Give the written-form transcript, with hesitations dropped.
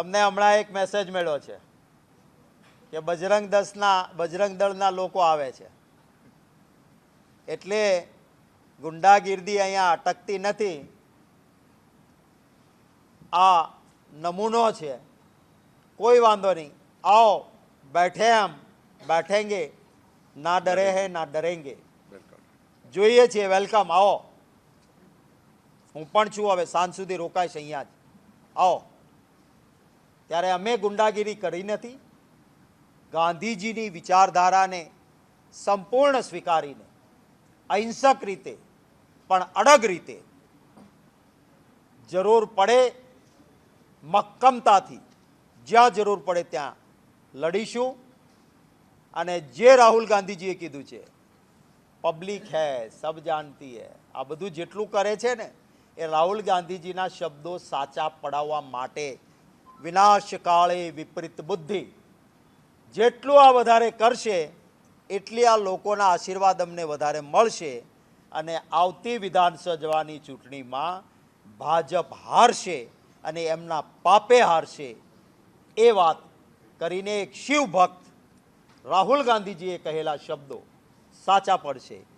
તમને હમણાં એક મેસેજ મળ્યો છે કે બજરંગ દળના લોકો આવે છે, એટલે ગુંડાગીર્દી અહીંયા અટકતી નથી. આ નમૂનો છે. કોઈ વાંધો નહીં, आओ बैठे हम बैठेंगे, ना डरे हैं ना डरेंगे. જોઈએ છીએ, વેલકમ, આવો. હું પણ છું, હવે સાંજ સુધી રોકાઈશ અહીંયા જ. આવો. ત્યારે અમે ગુંડાગીરી કરી નથી. ગાંધીજીની વિચારધારાને સંપૂર્ણ સ્વીકારીને અહિંસક રીતે પણ અડગ રીતે જરૂર પડે મક્કમતાથી જ્યાં જરૂર પડે ત્યાં લડીશું. અને જે રાહુલ ગાંધીજીએ કીધું છે, પબ્લિક હૈ સબ જાનતી હૈ, આ બધું જેટલું કરે છે ને એ રાહુલ ગાંધીજીના શબ્દો સાચા પડાવવા માટે વિનાશ કાળે વિપરીત બુદ્ધિ જેટલું આ વધારે કરશે એટલી આ લોકોના આશીર્વાદ અમને વધારે મળશે. અને આવતી વિધાનસભાની ચૂંટણીમાં ભાજપ હારશે અને એમના પાપે હારશે. એ વાત કરીને એક શિવ ભક્ત રાહુલ ગાંધીજીએ કહેલા શબ્દો સાચા પડશે.